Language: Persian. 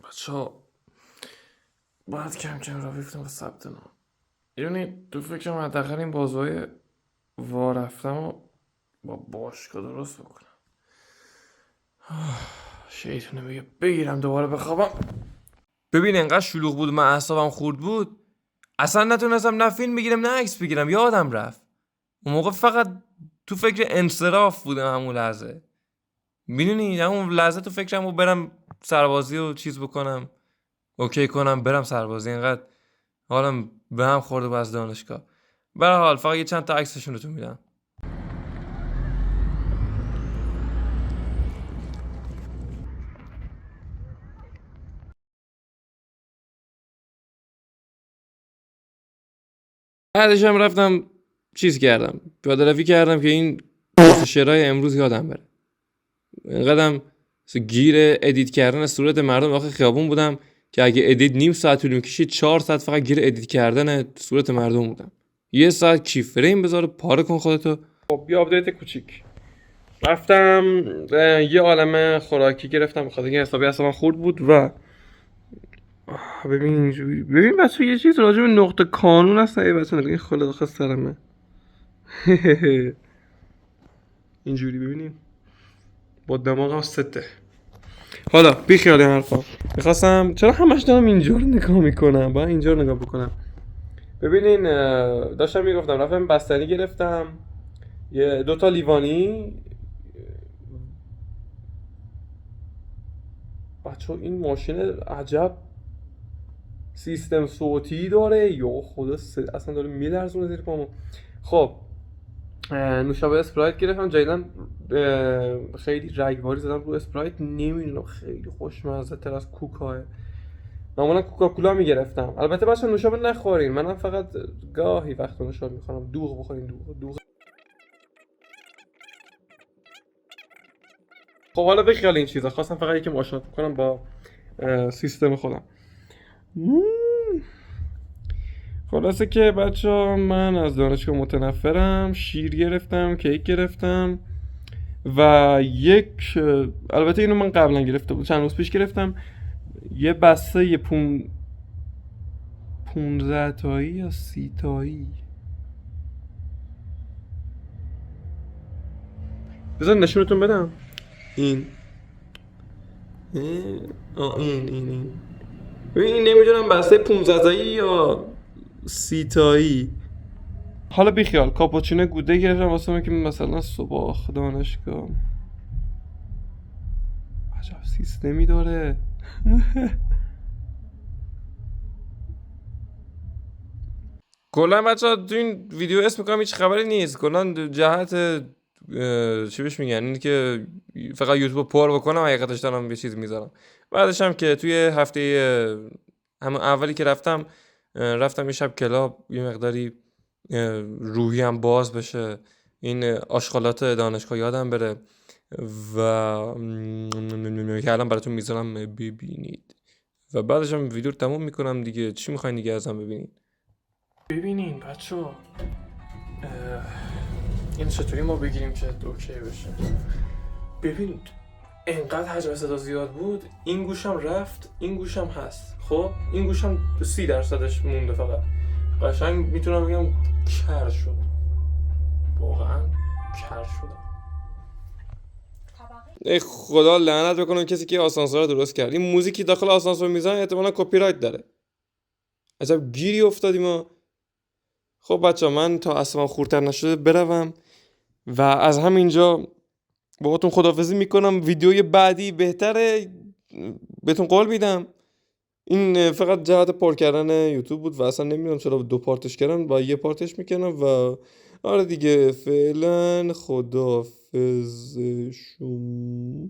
بچه ها باید کم کم را بیفتم به ثبت نام. یعنی تو فکرم حداقل این بازوهای وا رفتم و با باشگاه درست بکنم. شیطونه بگیرم دوباره بخوابم. ببین انقدر شلوغ بود و من اعصابم خورد بود اصلا نتونستم نه فیلم بگیرم نه عکس بگیرم، یادم رفت. اون موقع فقط تو فکر انصراف بودم همون لحظه. میدونی همون لحظه تو فکرم رو برم سربازی و چیز بکنم، اوکی کنم برم سربازی. اینقدر حالم به هم خورده با از دانشگاه. به هر حال فقط یه چند تا عکسشون رو تو میدم. بعدش هم رفتم چیز کردم، پیاده روی کردم که این شعرهای امروز یادم بره. اینقدرم گیر ادیت کردن صورت مردم آخه خیابون بودم که اگه ادیت نیم ساعت طول می‌کشید 4 ساعت فقط گیر ادیت کردن صورت مردم بودم. یه ساعت کیف فریم بذار پاره کن خودتو. خب یه آپدیت کوچیک. رفتم یه عالمه خوراکی گرفتم بخاطر اینکه حسابی اصلا خورد بود و ببین اینجوری. ببین بچه یه چیز راجع به نقطه کانون هست. ای بچه نگاه این خاله داخل سرمه. اینجوری ببینیم با دماغم سته. حالا بیخیال این حرفا. میخواستم چرا همش دارم اینجا رو نگاه میکنم، باید اینجا رو نگاه بکنم. ببینین داشتم میگفتم رفتم بستنی گرفتم، یه دوتا لیوانی. بچه این ماشین عجب سیستم صوتی داره یا خدا اصلا داره میلرزونه زیر پامو. خب نوشابه اسپرایت گرفتم. جدیدن خیلی رگباری زدم رو اسپرایت، نمیدونم خیلی خوشمزه تر از کوکاه. معمولا کوکاکولا میگرفتم. البته بچه نوشابه نخورین، منم فقط گاهی وقت نوشابه میخورم. دوغ بخورین، دوغ. خب حالا بخیال این چیزا، خواستم فقط یکم آشنا کنم با سیستم خودم. خلاصه که بچه من از دانشگاه متنفرم. شیر گرفتم، کیک گرفتم و یک البته اینو من قبلا گرفته بود، چند روز پیش گرفتم. یه بسته یه 15 تایی یا 30 تایی. بذار نشونتون بدم. این ببین نمیدونم بسته 15 تایی یا 30 تایی. حالا بیخیال. کاپوچینو گوده گرفتم واسه من که مثلا صبح دانشگاه. عجب سیستمی داره. کلا بچه تو این ویدیو اسم میکنم هیچ خبری نیست. کلا جهت چی بهش میگن این که فقط یوتیوب پر بکنم، حقیقتش دارم یه چیز میذارم. بعدش هم که توی هفته همون اولی که رفتم یه شب کلاب، یه مقداری روحی هم باز بشه، این آشغالات دانشگاه یادم بره و که الان براتون میذارم ببینید و بعدش هم ویدیو رو تموم میکنم دیگه. چی میخواین دیگه ازم ببینید؟ ببینین بچه این چطوری ما بگیریم که اوکی بشه. ببین انقدر حجم صدا زیاد بود، این گوشم رفت، این گوشم هست. خب این گوشم 30% مونده فقط. قشنگ میتونم بگم کر شدم، واقعا کر شدم. ای خدا لعنت بکنه کسی که آسانسور رو درست کرد. این موزیکی داخل آسانسور میزنه احتمالاً کپی رایت داره. عجب گیری افتادیم ما. خب بچه من تا اصلا خورتر نشده بروم و از همینجا باهاتون خداحافظی میکنم. ویدیوی بعدی بهتره، بهتون قول میدم. این فقط جهت پر کردن یوتیوب بود و اصلا نمیدونم چرا 2 پارتش کردم و 1 پارتش میکنم و آره دیگه فعلا خداحافظ شما.